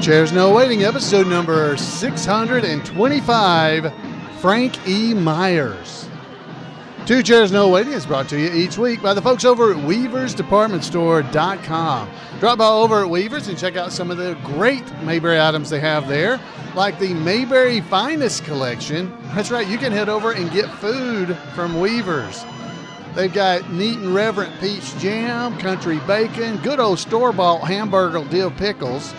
Chairs No Waiting, episode number 625, Frank E. Myers. Two Chairs No Waiting is brought to you each week by the folks over at WeaversDepartmentStore.com. Drop by over at Weavers and check out some of the great Mayberry items they have there, like the Mayberry Finest collection. That's right, you can head over and get food from Weavers. They've got neat and reverent peach jam, country bacon, good old store-bought hamburger dill pickles,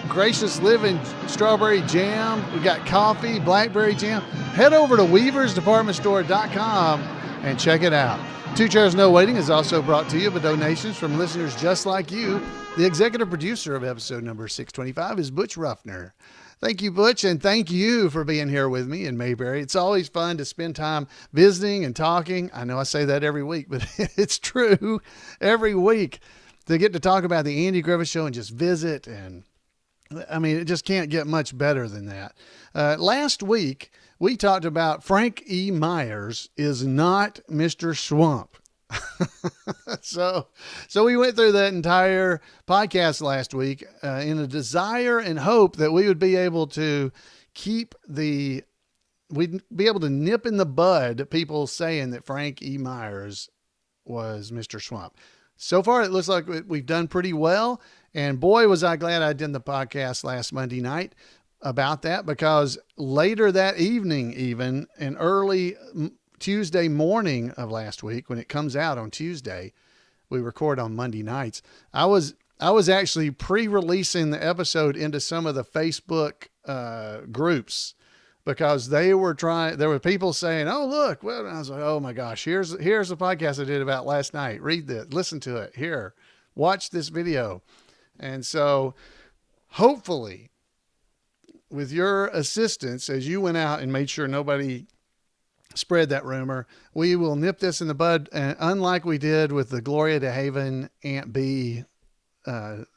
gracious living strawberry jam. We got coffee, blackberry jam. Head over to WeaversDepartmentStore.com and check it out. Two Chairs No Waiting is also brought to you by donations from listeners just like you. The executive producer of episode number 625 is Butch Ruffner. Thank you, Butch, and thank you for being here with me in Mayberry. It's always fun to spend time visiting and talking. I know I say that every week, but it's true every week to get to talk about the Andy Griffith Show and just visit. And I mean, it just can't get much better than that. Last week, we talked about Frank E. Myers is not Mr. Schwamp. So we went through that entire podcast last week in a desire and hope that we would be able to we'd be able to nip in the bud people saying that Frank E. Myers was Mr. Schwamp. So far, it looks like we've done pretty well. And boy, was I glad I did the podcast last Monday night about that, because later that evening, even in early Tuesday morning of last week, when it comes out on Tuesday, we record on Monday nights. I was actually pre-releasing the episode into some of the Facebook groups, because there were people saying, "Oh, look," well, I was like, "Oh my gosh, here's the podcast I did about last night. Read this, listen to it, here, watch this video." And so hopefully with your assistance, as you went out and made sure nobody spread that rumor, we will nip this in the bud, unlike we did with the Gloria DeHaven Aunt B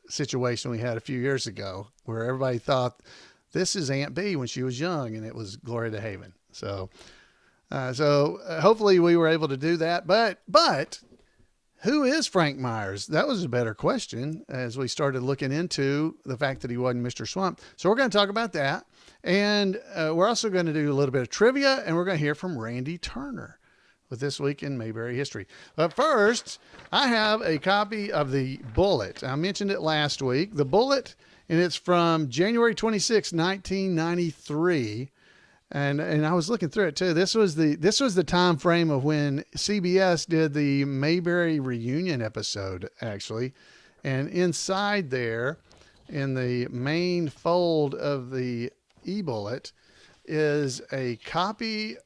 situation we had a few years ago, where everybody thought this is Aunt B when she was young, and it was Gloria DeHaven. So hopefully we were able to do that. But who is Frank Myers? That was a better question as we started looking into the fact that he wasn't Mr. Schwamp. So we're going to talk about that. And we're also going to do a little bit of trivia, and we're going to hear from Randy Turner with This Week in Mayberry History. But first, I have a copy of the Bullet. I mentioned it last week. The Bullet, and it's from January 26, 1993. And I was looking through it too. This was the time frame of when CBS did the Mayberry reunion episode, actually. And inside there, in the main fold of the e-bullet, is the copy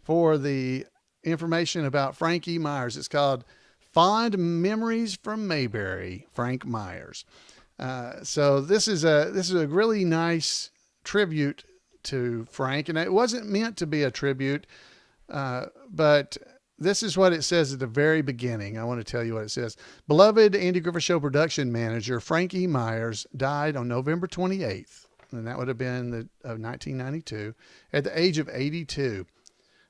for the information about Frank E. Myers. It's called Fond Memories from Mayberry, Frank Myers. So this is a really nice tribute to Frank, and it wasn't meant to be a tribute, but this is what it says at the very beginning. I want to tell you what it says. Beloved Andy Griffith Show production manager Frank E. Myers died on November 28th, and that would have been of 1992, at the age of 82.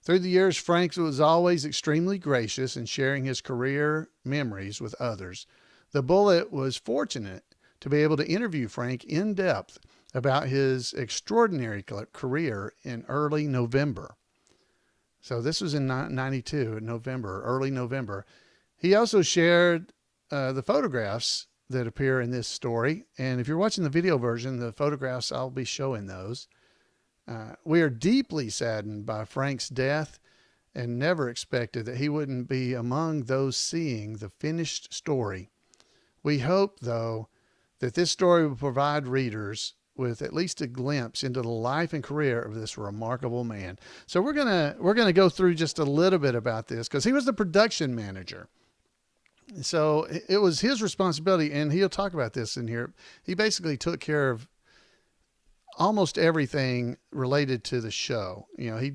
Through the years, Frank was always extremely gracious in sharing his career memories with others. The Bullet was fortunate to be able to interview Frank in depth about his extraordinary career in early November. So this was in 92, in November, early November. He also shared the photographs that appear in this story. And if you're watching the video version, the photographs, I'll be showing those. We are deeply saddened by Frank's death and never expected that he wouldn't be among those seeing the finished story. We hope, though, that this story will provide readers with at least a glimpse into the life and career of this remarkable man. So we're gonna go through just a little bit about this, because he was the production manager. So it was his responsibility, and he'll talk about this in here. He basically took care of almost everything related to the show. You know, he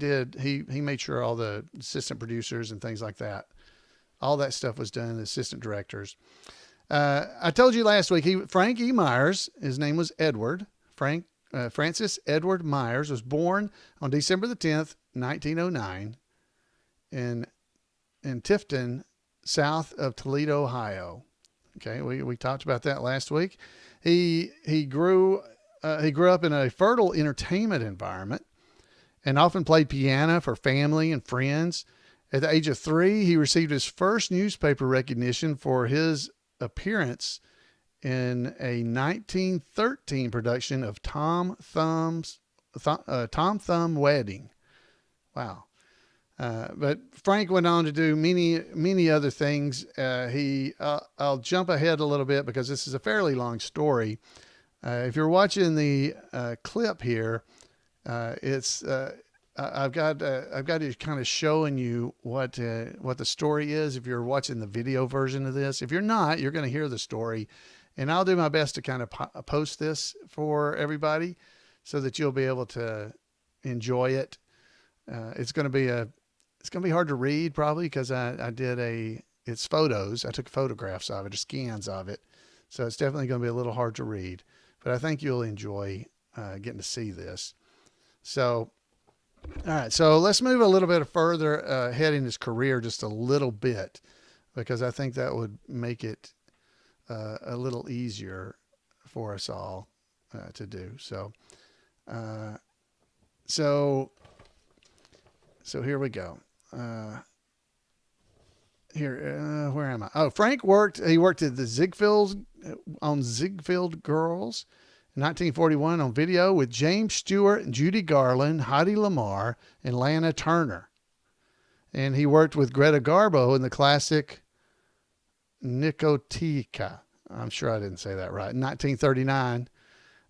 made sure all the assistant producers and things like that, all that stuff was done, the assistant directors. I told you last week, Frank E. Myers, his name was Edward. Francis Edward Myers was born on December the 10th, 1909 in Tifton, south of Toledo, Ohio. Okay, we talked about that last week. He grew up in a fertile entertainment environment and often played piano for family and friends. At the age of 3, he received his first newspaper recognition for his appearance in a 1913 production of Tom Thumb Wedding. Wow. But Frank went on to do many other things. I'll jump ahead a little bit because this is a fairly long story. If you're watching the clip here, I've got it kind of showing you what the story is. If you're watching the video version of this, if you're not, you're going to hear the story, and I'll do my best to kind of post this for everybody so that you'll be able to enjoy it. It's going to be hard to read probably because it's photos. I took photographs of it, or scans of it. So it's definitely going to be a little hard to read, but I think you'll enjoy getting to see this. So, all right. So let's move a little bit further ahead in his career, just a little bit, because I think that would make it a little easier for us all to do. So here we go. Where am I? Oh, Frank worked at the Ziegfeld Girls in 1941 on video with James Stewart, Judy Garland, Heidi Lamar, and Lana Turner. And he worked with Greta Garbo in the classic Nicotica. I'm sure I didn't say that right. In 1939.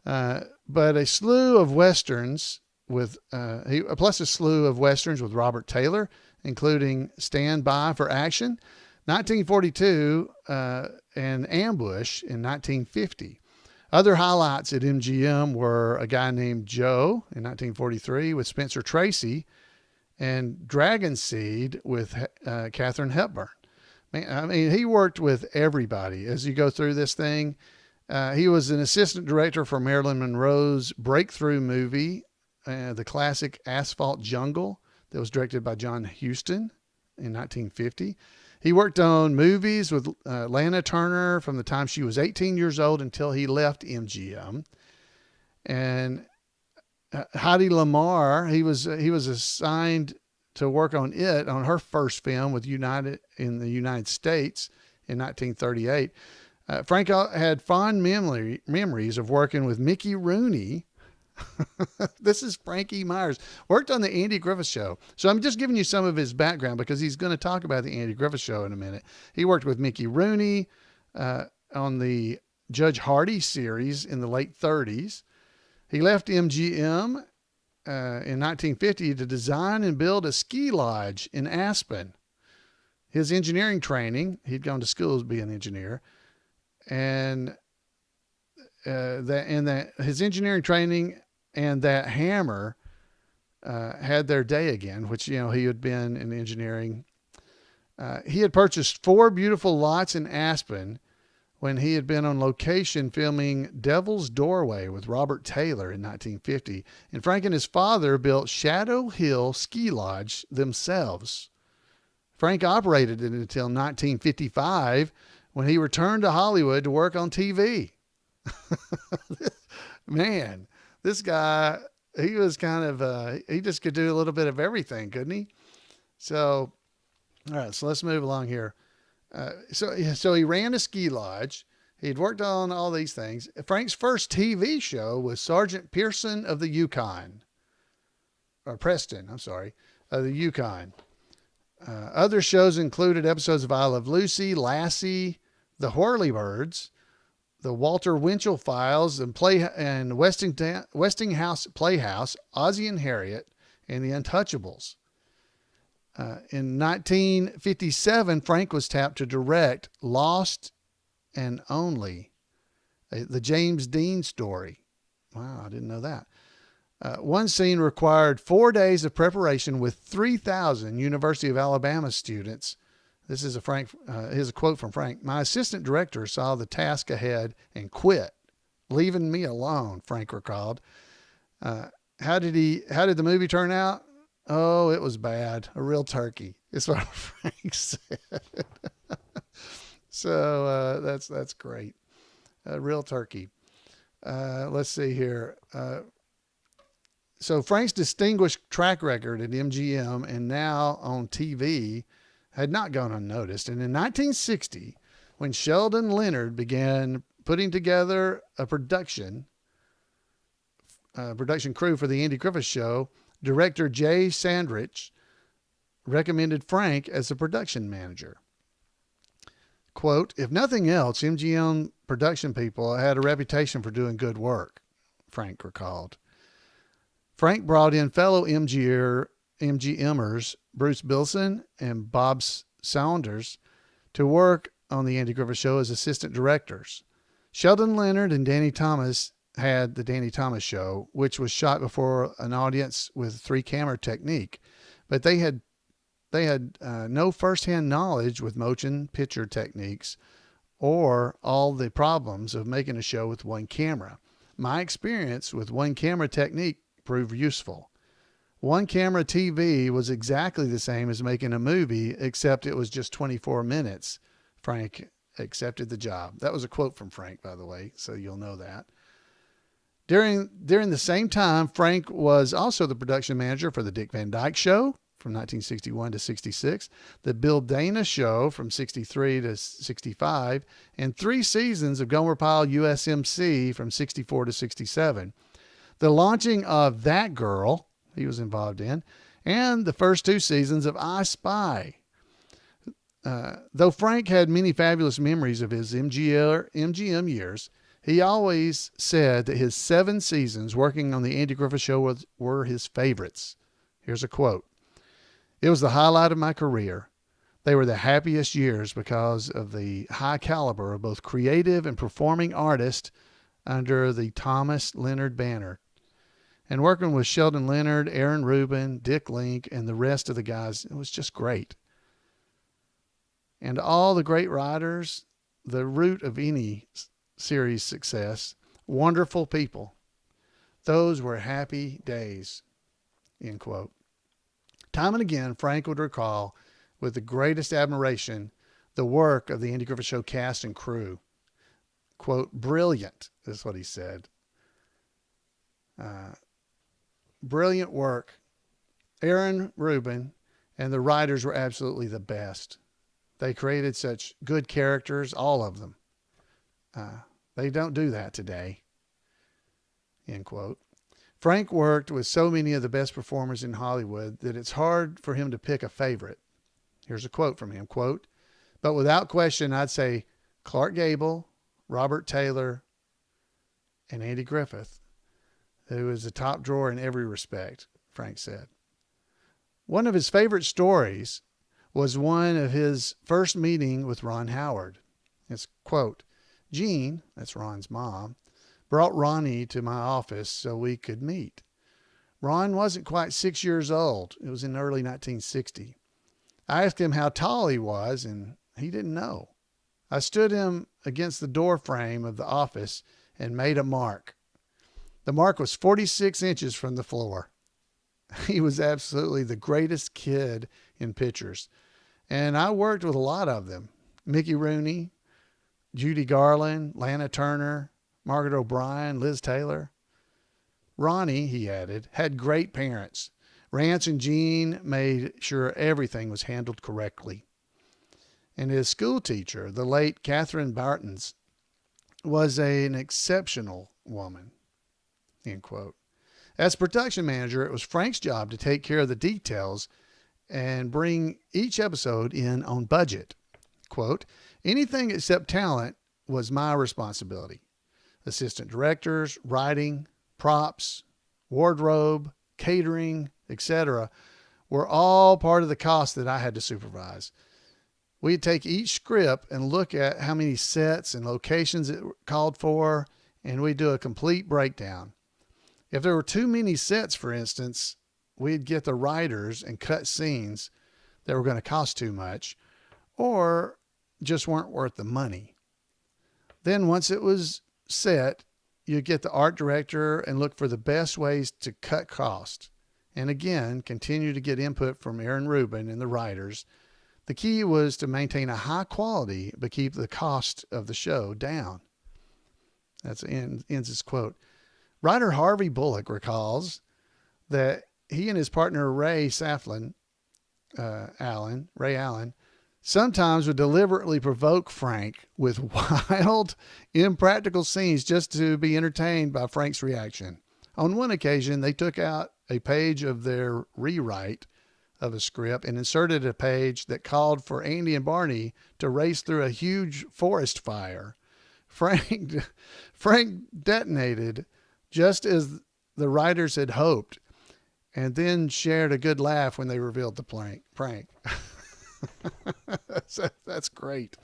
But a slew of Westerns with Robert Taylor, including Stand By for Action, 1942, and Ambush in 1950. Other highlights at MGM were A Guy Named Joe in 1943 with Spencer Tracy, and Dragon Seed with Katharine Hepburn. Man, I mean, he worked with everybody. As you go through this thing, he was an assistant director for Marilyn Monroe's breakthrough movie, the classic Asphalt Jungle, that was directed by John Huston in 1950. He worked on movies with Lana Turner from the time she was 18 years old until he left MGM. And Heidi Lamar, he was assigned to work on her first film with in the United States in 1938. Frank had fond memories of working with Mickey Rooney. This is Frankie Myers. Worked on the Andy Griffith Show. So I'm just giving you some of his background because he's going to talk about the Andy Griffith Show in a minute. He worked with Mickey Rooney on the Judge Hardy series in the late 30s. He left MGM in 1950 to design and build a ski lodge in Aspen. His engineering training, he'd gone to school to be an engineer, and his engineering training and that hammer had their day again, which, he had been in engineering. He had purchased 4 beautiful lots in Aspen when he had been on location filming Devil's Doorway with Robert Taylor in 1950. And Frank and his father built Shadow Hill Ski Lodge themselves. Frank operated it until 1955 when he returned to Hollywood to work on TV. Man, this guy, he was kind of, he just could do a little bit of everything, couldn't he? So, all right, so let's move along here. So he ran a ski lodge. He'd worked on all these things. Frank's first TV show was Sergeant Pearson of the Yukon, or Preston, I'm sorry, of the Yukon. Other shows included episodes of I Love Lucy, Lassie, The Whirlybirds, The Walter Winchell Files, and Westinghouse Playhouse, Ozzie and Harriet, and The Untouchables. In 1957, Frank was tapped to direct Lost and Only, the James Dean story. Wow, I didn't know that. One scene required 4 days of preparation with 3,000 University of Alabama students. This is here's a quote from Frank. "My assistant director saw the task ahead and quit, leaving me alone," Frank recalled. How did the movie turn out? Oh, it was bad. A real turkey. It's what Frank said. So that's great. Real turkey. Let's see here. So Frank's distinguished track record at MGM and now on TV had not gone unnoticed. And in 1960, when Sheldon Leonard began putting together a production crew for the Andy Griffith Show, director Jay Sandrich recommended Frank as the production manager. Quote, if nothing else, MGM production people had a reputation for doing good work, Frank recalled. Frank brought in fellow MGMers Bruce Bilson and Bob Saunders to work on the Andy Griffith Show as assistant directors. Sheldon Leonard and Danny Thomas had the Danny Thomas Show, which was shot before an audience with 3-camera technique, but they had no firsthand knowledge with motion picture techniques or all the problems of making a show with one camera. My experience with one camera technique proved useful. One camera TV was exactly the same as making a movie, except it was just 24 minutes. Frank accepted the job. That was a quote from Frank, by the way, so you'll know that. During the same time, Frank was also the production manager for the Dick Van Dyke Show from 1961 to 66, the Bill Dana Show from 63 to 65, and 3 seasons of Gomer Pyle USMC from 64 to 67. The launching of That Girl, he was involved in, and the first 2 seasons of I Spy. Though Frank had many fabulous memories of his MGM years, he always said that his 7 seasons working on the Andy Griffith Show were his favorites. Here's a quote. It was the highlight of my career. They were the happiest years because of the high caliber of both creative and performing artists under the Thomas Leonard banner. And working with Sheldon Leonard, Aaron Rubin, Dick Link, and the rest of the guys, it was just great. And all the great writers, the root of any series success, wonderful people. Those were happy days, end quote. Time and again, Frank would recall with the greatest admiration the work of the Andy Griffith Show cast and crew. Quote, brilliant is what he said. Brilliant work. Aaron Rubin and the writers were absolutely the best. They created such good characters, all of them. They don't do that today, end quote. Frank worked with so many of the best performers in Hollywood that it's hard for him to pick a favorite. Here's a quote from him, quote, but without question, I'd say Clark Gable, Robert Taylor, and Andy Griffith, who is a top drawer in every respect, Frank said. One of his favorite stories was one of his first meeting with Ron Howard. It's, quote, Jean, that's Ron's mom, brought Ronnie to my office so we could meet. Ron wasn't quite 6 years old. It was in early 1960. I asked him how tall he was, and he didn't know. I stood him against the door frame of the office and made a mark. The mark was 46 inches from the floor. He was absolutely the greatest kid in pictures. And I worked with a lot of them. Mickey Rooney, Judy Garland, Lana Turner, Margaret O'Brien, Liz Taylor. Ronnie, he added, had great parents. Rance and Jean made sure everything was handled correctly. And his school teacher, the late Catherine Bartons, was an exceptional woman, end quote. As production manager, it was Frank's job to take care of the details and bring each episode in on budget. Quote, anything except talent was my responsibility. Assistant directors, writing, props, wardrobe, catering, etc. were all part of the cost that I had to supervise. We'd take each script and look at how many sets and locations it called for, and we'd do a complete breakdown. If there were too many sets, for instance, we'd get the writers and cut scenes that were going to cost too much or just weren't worth the money. Then once it was set, you get the art director and look for the best ways to cut costs. And again, continue to get input from Aaron Rubin and the writers. The key was to maintain a high quality, but keep the cost of the show down. That's ends his quote. Writer Harvey Bullock recalls that he and his partner Ray Allen, sometimes would deliberately provoke Frank with wild, impractical scenes just to be entertained by Frank's reaction. On one occasion, they took out a page of their rewrite of a script and inserted a page that called for Andy and Barney to race through a huge forest fire. Frank detonated just as the writers had hoped, and then shared a good laugh when they revealed the prank. That's great.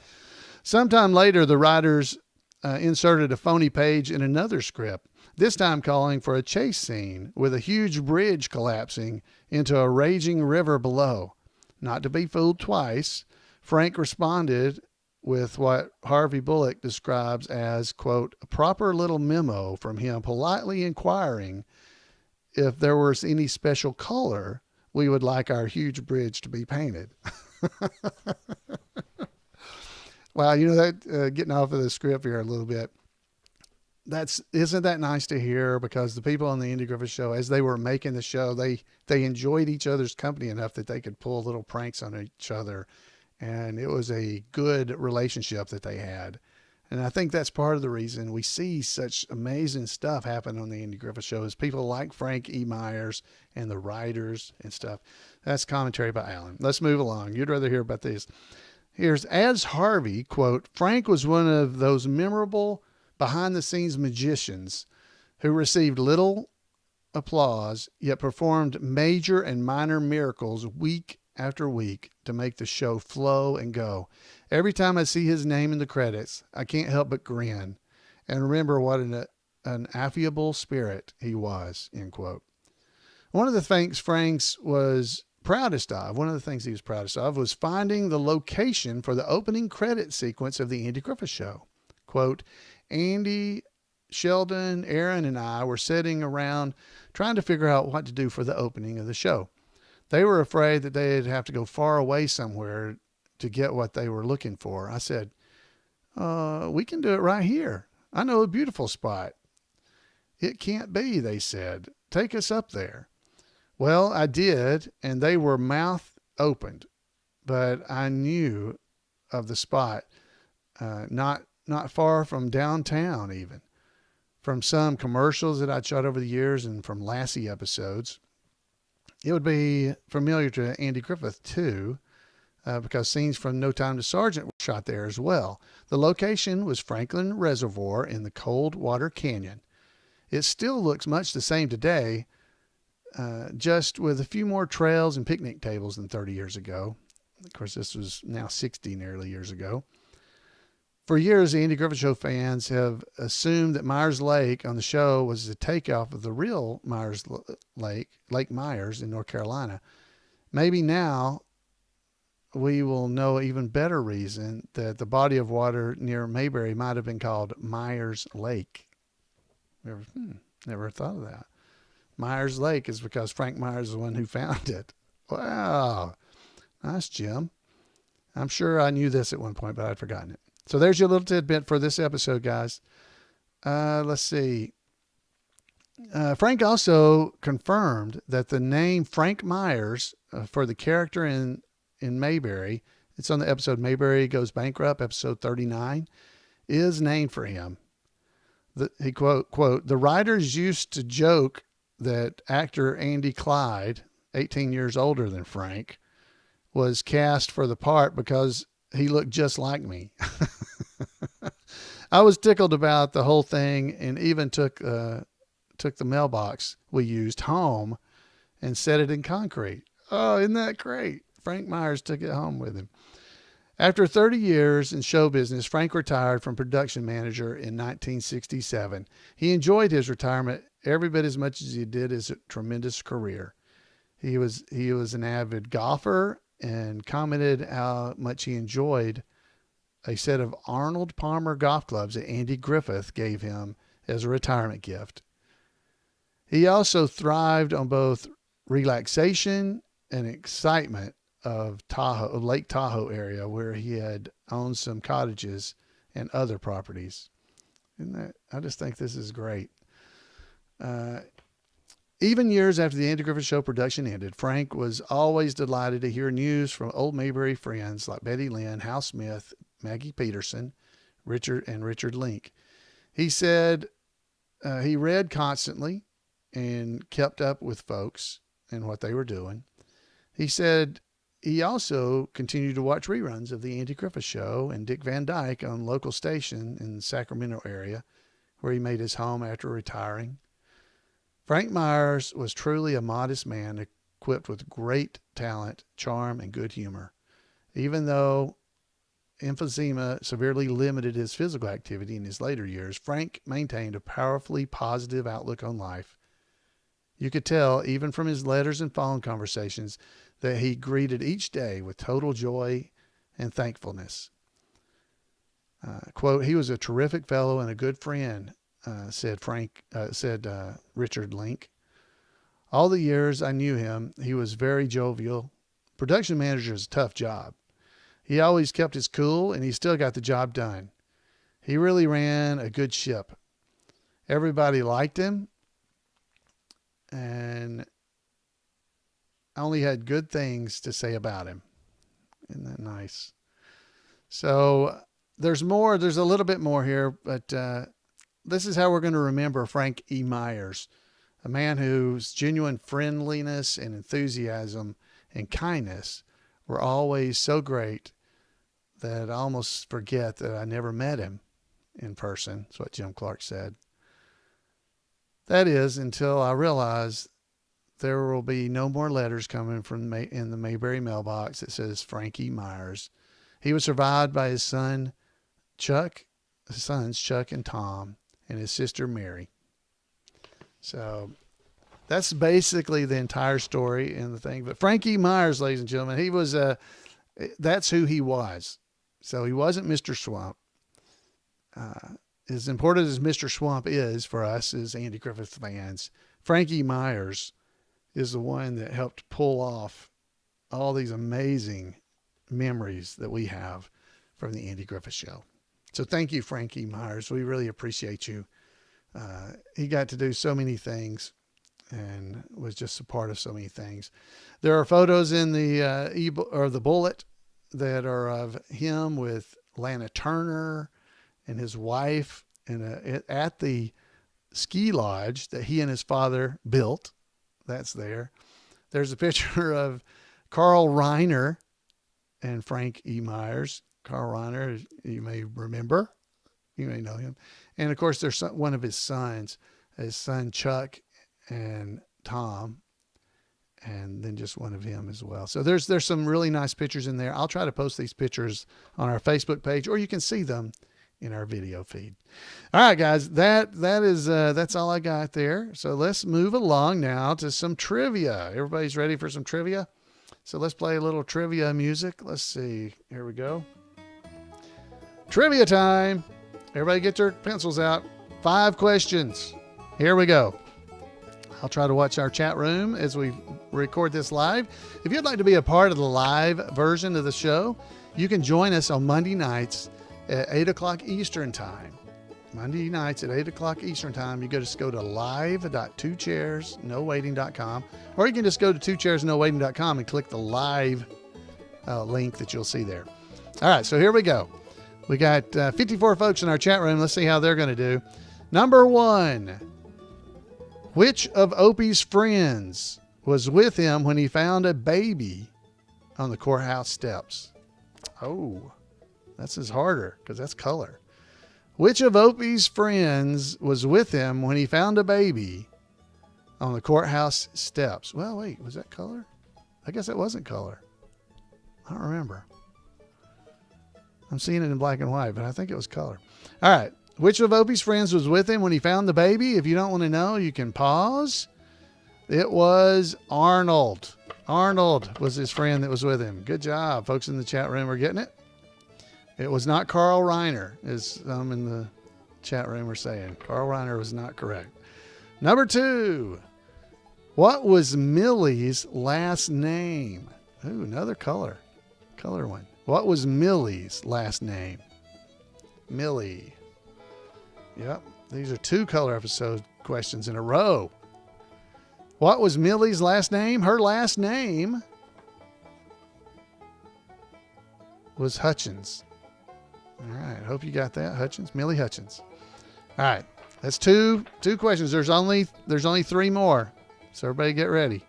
Sometime later, the writers inserted a phony page in another script, this time calling for a chase scene with a huge bridge collapsing into a raging river below. Not to be fooled twice, Frank responded with what Harvey Bullock describes as, quote, a proper little memo from him politely inquiring if there was any special color we would like our huge bridge to be painted. Wow, you know that getting off of the script here a little bit. Isn't that nice to hear? Because the people on the Andy Griffith Show, as they were making the show, they enjoyed each other's company enough that they could pull little pranks on each other, and it was a good relationship that they had. And I think that's part of the reason we see such amazing stuff happen on the Andy Griffith Show is people like Frank E. Myers and the writers and stuff. That's commentary by Alan. Let's move along. You'd rather hear about this. Here's as Harvey, quote, Frank was one of those memorable behind-the-scenes magicians who received little applause, yet performed major and minor miracles week after week to make the show flow and go. Every time I see his name in the credits, I can't help but grin and remember what an affable spirit he was, end quote. One of the things Frank was proudest of was finding the location for the opening credit sequence of the Andy Griffith Show. Quote, Andy, Sheldon, Aaron, and I were sitting around trying to figure out what to do for the opening of the show. They were afraid that they'd have to go far away somewhere to get what they were looking for. I said, we can do it right here. I know a beautiful spot. It can't be, they said. Take us up there. Well, I did, and they were mouth opened, but I knew of the spot, not far from downtown even, from some commercials that I'd shot over the years and from Lassie episodes. It would be familiar to Andy Griffith too, because scenes from No Time to Sergeant were shot there as well. The location was Franklin Reservoir in the Coldwater Canyon. It still looks much the same today, just with a few more trails and picnic tables than 30 years ago. Of course, this was now 60 nearly years ago. For years, the Andy Griffith Show fans have assumed that Myers Lake on the show was the takeoff of the real Myers Lake Myers in North Carolina. Maybe now we will know even better reason that the body of water near Mayberry might have been called Myers Lake. Never thought of that. Myers Lake is because Frank Myers is the one who found it. Wow. Nice, Jim. I'm sure I knew this at one point, but I'd forgotten it. So there's your little tidbit for this episode, guys. Let's see. Frank also confirmed that the name Frank Myers for the character in Mayberry, it's on the episode Mayberry Goes Bankrupt, episode 39, is named for him. He quote, the writers used to joke that actor Andy Clyde, 18 years older than Frank, was cast for the part because he looked just like me. I was tickled about the whole thing and even took the mailbox we used home and set it in concrete. Oh, isn't that great? Frank Myers took it home with him. After 30 years in show business, Frank retired from production manager in 1967. He enjoyed his retirement every bit as much as he did his tremendous career. He was an avid golfer and commented how much he enjoyed a set of Arnold Palmer golf clubs that Andy Griffith gave him as a retirement gift. He also thrived on both relaxation and excitement of Tahoe, Lake Tahoe area, where he had owned some cottages and other properties. I just think this is great. Even years after the Andy Griffith Show production ended, Frank was always delighted to hear news from old Mayberry friends like Betty Lynn, Hal Smith, Maggie Peterson, Richard Link. He said he read constantly and kept up with folks and what they were doing. He said he also continued to watch reruns of the Andy Griffith Show and Dick Van Dyke on local station in the Sacramento area, where he made his home after retiring. Frank Myers was truly a modest man equipped with great talent, charm, and good humor. Even though emphysema severely limited his physical activity in his later years, Frank maintained a powerfully positive outlook on life. You could tell, even from his letters and phone conversations, that he greeted each day with total joy and thankfulness. Quote, he was a terrific fellow and a good friend, said Richard Link. All the years I knew him, he was very jovial. Production manager is a tough job. He always kept his cool, and he still got the job done. He really ran a good ship. Everybody liked him, and I only had good things to say about him. Isn't that nice? So there's more. There's a little bit more here, but this is how we're going to remember Frank E. Myers, a man whose genuine friendliness and enthusiasm and kindness were always so great that I almost forget that I never met him in person. That's what Jim Clark said. That is, until I realized there will be no more letters coming from in the Mayberry mailbox that says Frank E. Myers. He was survived by his sons Chuck and Tom, and his sister Mary. So that's basically the entire story and the thing. But Frank E. Myers, ladies and gentlemen, he was that's who he was. So he wasn't Mr. Schwamp. As important as Mr. Schwamp is for us as Andy Griffith fans, Frank E. Myers is the one that helped pull off all these amazing memories that we have from the Andy Griffith Show. So thank you, Frank E. Myers. We really appreciate you. He got to do so many things and was just a part of so many things. There are photos in the bullet that are of him with Lana Turner and his wife at the ski lodge that he and his father built. That's there. There's a picture of Carl Reiner and Frank E. Myers. Carl Reiner, you may remember. You may know him. And, of course, there's one of his son Chuck and Tom, and then just one of him as well. So there's some really nice pictures in there. I'll try to post these pictures on our Facebook page, or you can see them in our video feed. All right, guys, that's all I got there. So let's move along now to some trivia. Everybody's ready for some trivia? So let's play a little trivia music. Let's see. Here we go. Trivia time. Everybody get their pencils out. 5 questions. Here we go. I'll try to watch our chat room as we record this live. If you'd like to be a part of the live version of the show, you can join us on Monday nights at 8 o'clock Eastern Time. Monday nights at 8 o'clock Eastern Time. You just go to live.2chairsnowaiting.com, or you can just go to 2chairsnowaiting.com and click the live link that you'll see there. All right, so here we go. We got 54 folks in our chat room. Let's see how they're going to do. Number 1. Which of Opie's friends was with him when he found a baby on the courthouse steps? Oh, this is harder because that's color. Which of Opie's friends was with him when he found a baby on the courthouse steps? Well, wait, was that color? I guess it wasn't color. I don't remember. I'm seeing it in black and white, but I think it was color. All right. Which of Opie's friends was with him when he found the baby? If you don't want to know, you can pause. It was Arnold. Arnold was his friend that was with him. Good job. Folks in the chat room are getting it. It was not Carl Reiner, as some in the chat room were saying. Carl Reiner was not correct. Number 2. What was Millie's last name? Ooh, another color one. What was Millie's last name? Millie. Yep. These are 2 color episode questions in a row. What was Millie's last name? Her last name was Hutchins. All right. Hope you got that. Hutchins. Millie Hutchins. All right. That's two questions. There's only 3 more. So everybody get ready.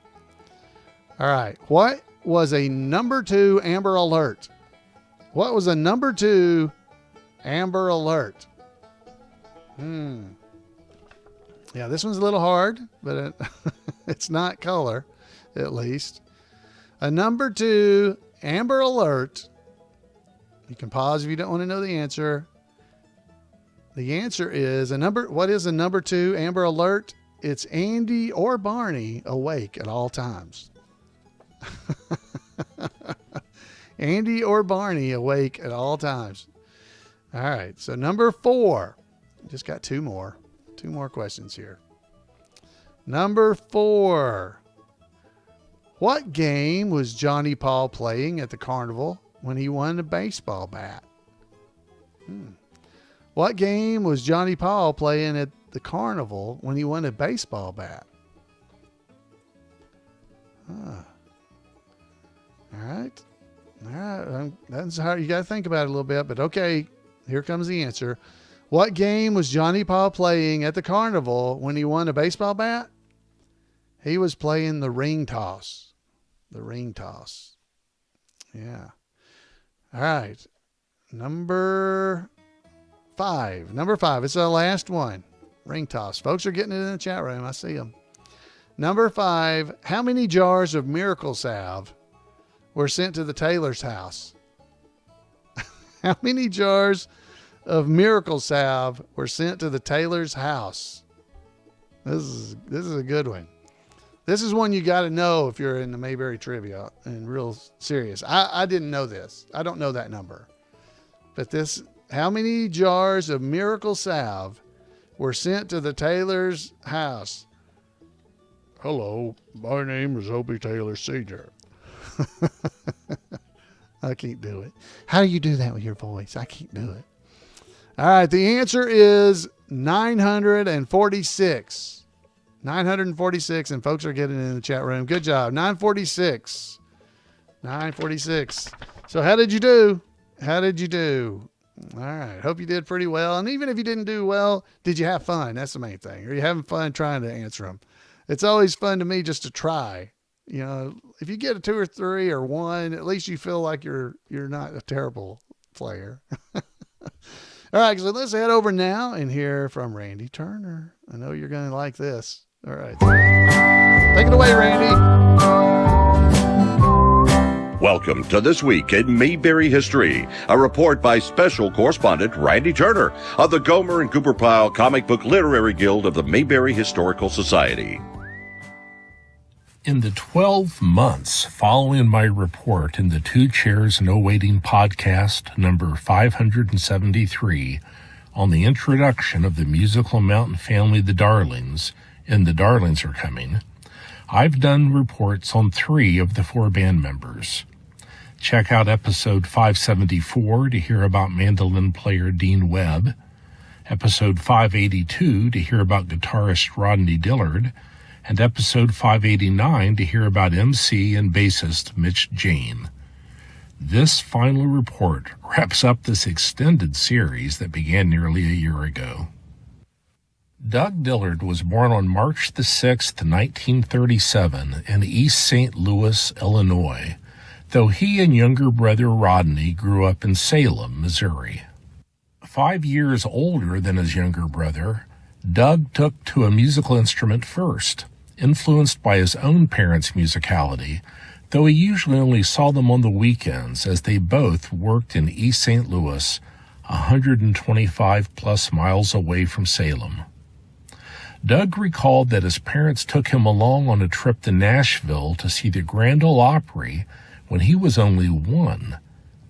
All right. What was a number 2 Amber Alert? What was a number 2 Amber Alert? Yeah, this one's a little hard, but it's not color, at least. A number 2 Amber Alert. You can pause if you don't want to know the answer. The answer is what is a number 2 Amber Alert? It's Andy or Barney awake at all times. Andy or Barney awake at all times. All right. So number 4, just got 2 more questions here. Number 4, what game was Johnny Paul playing at the carnival when he won a baseball bat? What game was Johnny Paul playing at the carnival when he won a baseball bat? All right. That's how you got to think about it a little bit, but okay, here comes the answer. What game was Johnny Paul playing at the carnival when he won a baseball bat? He was playing the ring toss. The ring toss. Yeah. All right. Number 5. It's the last one. Ring toss. Folks are getting it in the chat room. I see them. Number 5. How many jars of miracle salve were sent to the tailor's house? How many jars of miracle salve were sent to the tailor's house? This is a good one. This is one you got to know if you're in the Mayberry trivia and real serious. I didn't know this. I don't know that number. But how many jars of miracle salve were sent to the tailor's house? Hello, my name is Opie Taylor Sr. I can't do it. How do you do that with your voice? I can't do it. All right. The answer is 946. 946. And folks are getting it in the chat room. Good job. 946. So how did you do? All right. Hope you did pretty well. And even if you didn't do well, did you have fun? That's the main thing. Are you having fun trying to answer them? It's always fun to me just to try. You know, if you get a 2 or 3 or 1, at least you feel like you're not a terrible player. All right, so let's head over now and hear from Randy Turner. I know you're going to like this. All right. Take it away, Randy. Welcome to This Week in Mayberry History, a report by special correspondent Randy Turner of the Gomer and Cooper Pyle Comic Book Literary Guild of the Mayberry Historical Society. In the 12 months following my report in the Two Chairs No Waiting podcast number 573 on the introduction of the musical mountain family The Darlings and The Darlings Are Coming, I've done reports on 3 of the 4 band members. Check out episode 574 to hear about mandolin player Dean Webb, episode 582 to hear about guitarist Rodney Dillard, and episode 589 to hear about MC and bassist Mitch Jane. This final report wraps up this extended series that began nearly a year ago. Doug Dillard was born on March the 6th, 1937 in East St. Louis, Illinois, though he and younger brother Rodney grew up in Salem, Missouri. 5 years older than his younger brother, Doug took to a musical instrument first, influenced by his own parents' musicality, though he usually only saw them on the weekends as they both worked in East St. Louis, 125-plus miles away from Salem. Doug recalled that his parents took him along on a trip to Nashville to see the Grand Ole Opry when he was only 1,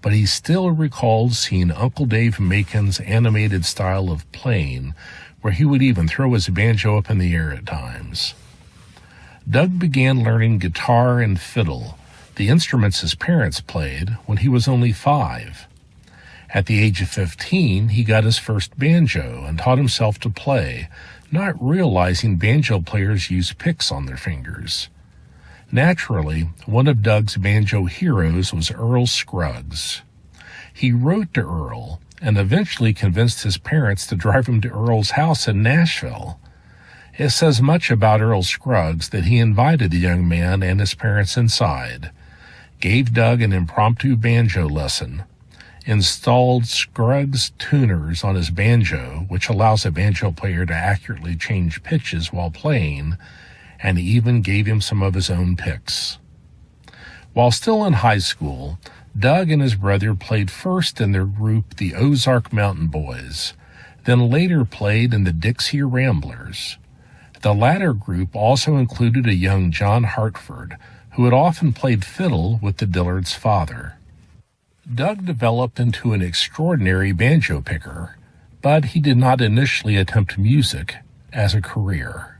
but he still recalled seeing Uncle Dave Macon's animated style of playing, where he would even throw his banjo up in the air at times. Doug began learning guitar and fiddle, the instruments his parents played, when he was only 5. At the age of 15, he got his first banjo and taught himself to play, not realizing banjo players use picks on their fingers. Naturally, one of Doug's banjo heroes was Earl Scruggs. He wrote to Earl and eventually convinced his parents to drive him to Earl's house in Nashville. It says much about Earl Scruggs that he invited the young man and his parents inside, gave Doug an impromptu banjo lesson, installed Scruggs tuners on his banjo, which allows a banjo player to accurately change pitches while playing, and even gave him some of his own picks. While still in high school, Doug and his brother played first in their group, the Ozark Mountain Boys, then later played in the Dixie Ramblers. The latter group also included a young John Hartford, who had often played fiddle with the Dillards' father. Doug developed into an extraordinary banjo picker, but he did not initially attempt music as a career.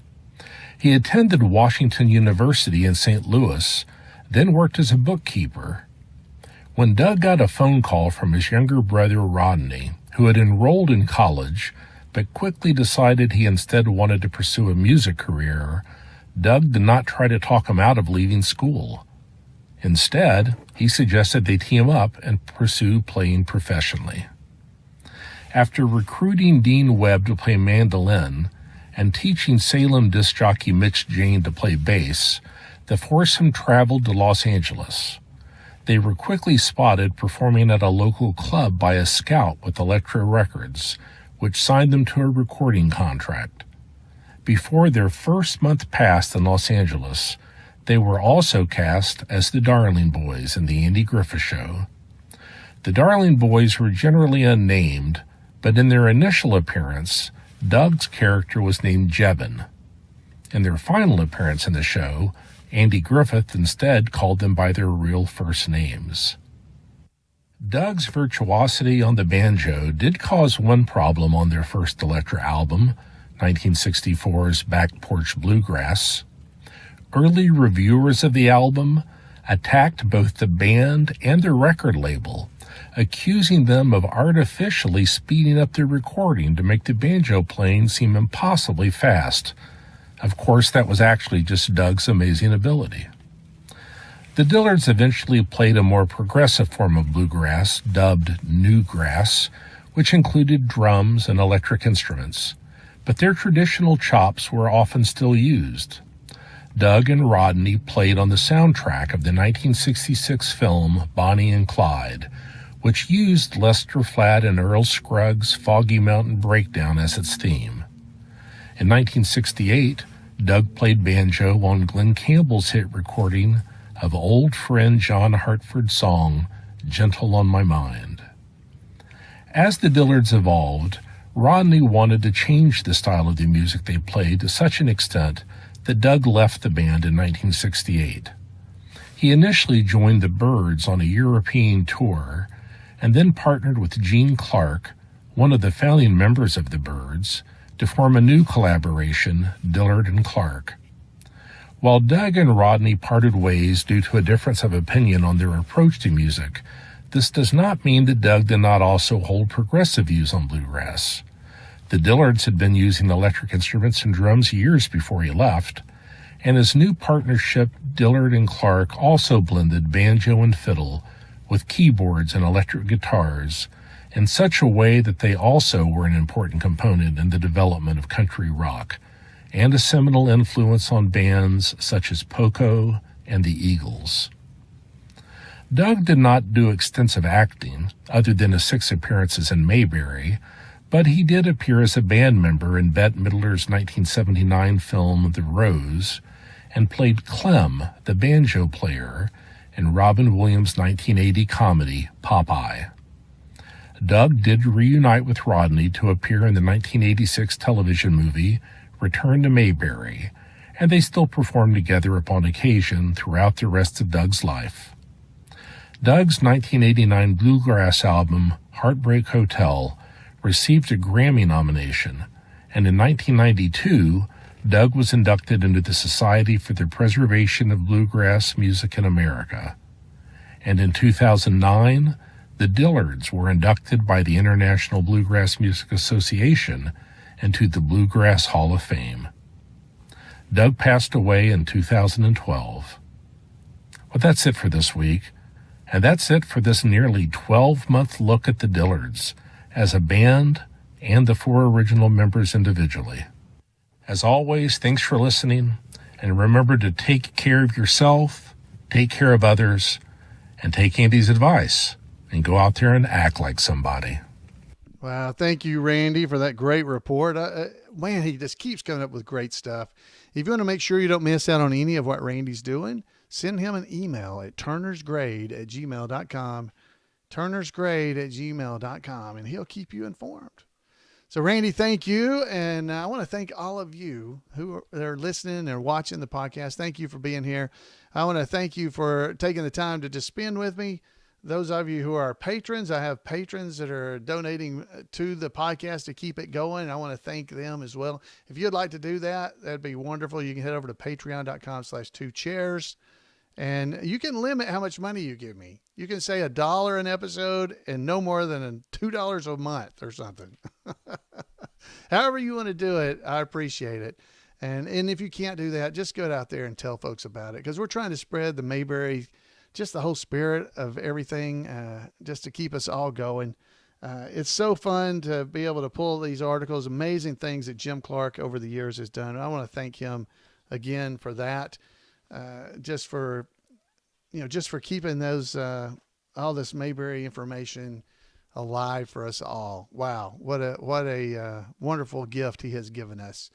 He attended Washington University in St. Louis, then worked as a bookkeeper. When Doug got a phone call from his younger brother Rodney, who had enrolled in college but quickly decided he instead wanted to pursue a music career, Doug did not try to talk him out of leaving school. Instead, he suggested they team up and pursue playing professionally. After recruiting Dean Webb to play mandolin and teaching Salem disc jockey Mitch Jane to play bass, the foursome traveled to Los Angeles. They were quickly spotted performing at a local club by a scout with Elektra Records, which signed them to a recording contract. Before their first month passed in Los Angeles, they were also cast as the Darling Boys in the Andy Griffith Show. The Darling Boys were generally unnamed, but in their initial appearance, Doug's character was named Jebin. In their final appearance in the show, Andy Griffith instead called them by their real first names. Doug's virtuosity on the banjo did cause one problem on their first Elektra album, 1964's Back Porch Bluegrass. Early reviewers of the album attacked both the band and the record label, accusing them of artificially speeding up their recording to make the banjo playing seem impossibly fast. Of course, that was actually just Doug's amazing ability. The Dillards eventually played a more progressive form of bluegrass, dubbed newgrass, which included drums and electric instruments, but their traditional chops were often still used. Doug and Rodney played on the soundtrack of the 1966 film Bonnie and Clyde, which used Lester Flatt and Earl Scruggs' Foggy Mountain Breakdown as its theme. In 1968, Doug played banjo on Glenn Campbell's hit recording of old friend John Hartford's song, Gentle on My Mind. As the Dillards evolved, Rodney wanted to change the style of the music they played to such an extent that Doug left the band in 1968. He initially joined the Byrds on a European tour and then partnered with Gene Clark, one of the founding members of the Byrds, to form a new collaboration, Dillard and Clark. While Doug and Rodney parted ways due to a difference of opinion on their approach to music, this does not mean that Doug did not also hold progressive views on bluegrass. The Dillards had been using electric instruments and drums years before he left, and his new partnership, Dillard and Clark, also blended banjo and fiddle with keyboards and electric guitars in such a way that they also were an important component in the development of country rock, and a seminal influence on bands such as Poco and the Eagles. Doug did not do extensive acting, other than his 6 appearances in Mayberry, but he did appear as a band member in Bette Midler's 1979 film The Rose, and played Clem, the banjo player, in Robin Williams' 1980 comedy Popeye. Doug did reunite with Rodney to appear in the 1986 television movie Return to Mayberry, and they still performed together upon occasion throughout the rest of Doug's life. Doug's 1989 bluegrass album Heartbreak Hotel received a Grammy nomination, and in 1992, Doug was inducted into the Society for the Preservation of Bluegrass Music in America, And in 2009, the Dillards were inducted by the International Bluegrass Music Association into the Bluegrass Hall of Fame. Doug passed away in 2012. Well, that's it for this week, and that's it for this nearly 12-month look at the Dillards as a band and the 4 original members individually. As always, thanks for listening, and remember to take care of yourself, take care of others, and take Andy's advice, and go out there and act like somebody. Wow, thank you, Randy, for that great report. Man, he just keeps coming up with great stuff. If you want to make sure you don't miss out on any of what Randy's doing, send him an email at turnersgrade@gmail.com, turnersgrade@gmail.com, and he'll keep you informed. So, Randy, thank you, and I want to thank all of you who are listening or watching the podcast. Thank you for being here. I want to thank you for taking the time to just spend with me. Those of you who are patrons, I have patrons that are donating to the podcast to keep it going. I want to thank them as well. If you'd like to do that, that'd be wonderful. You can head over to patreon.com/2chairs, and you can limit how much money you give me. You can say $1 an episode and no more than $2 a month or something. However you want to do it, I appreciate it. And if you can't do that, just go out there and tell folks about it, because we're trying to spread the Mayberry, just the whole spirit of everything, just to keep us all going. It's so fun to be able to pull these articles, amazing things that Jim Clark over the years has done. I want to thank him again for that, just for keeping those, all this Mayberry information alive for us all. Wow. What a wonderful gift he has given us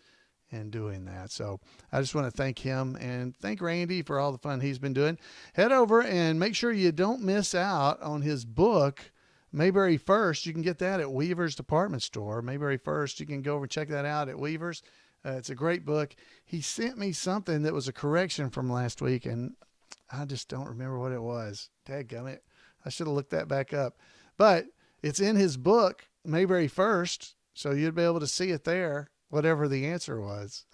in doing that. So I just want to thank him and thank Randy for all the fun he's been doing. Head over and make sure you don't miss out on his book, Mayberry First. You can get that at Weaver's Department Store. Mayberry First. You can go over and check that out at Weaver's. It's a great book. He sent me something that was a correction from last week, and I just don't remember what it was. Dadgummit. I should have looked that back up. But it's in his book, Mayberry First, so you'd be able to see it there, whatever the answer was.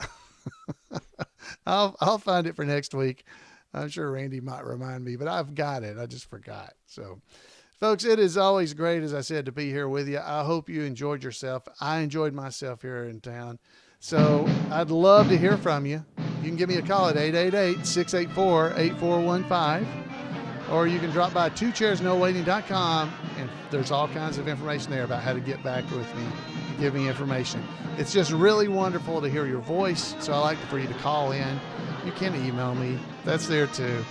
I'll find it for next week. I'm sure Randy might remind me, but I've got it. I just forgot. So, folks, it is always great, as I said, to be here with you. I hope you enjoyed yourself. I enjoyed myself here in town. So I'd love to hear from you. You can give me a call at 888-684-8415, or you can drop by 2chairsnowaiting.com, and there's all kinds of information there about how to get back with me and give me information. It's just really wonderful to hear your voice, so I like for you to call in. You can email me. That's there too.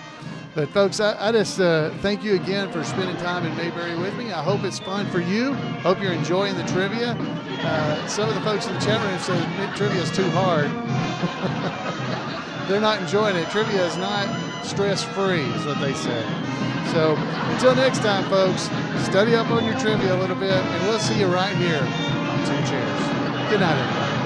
But folks, I just thank you again for spending time in Mayberry with me. I hope it's fun for you. Hope you're enjoying the trivia. Some of the folks in the chat room said trivia is too hard. They're not enjoying it. Trivia is not stress-free, is what they said. So until next time, folks, study up on your trivia a little bit, and we'll see you right here on 2 Chairs. Good night, everybody.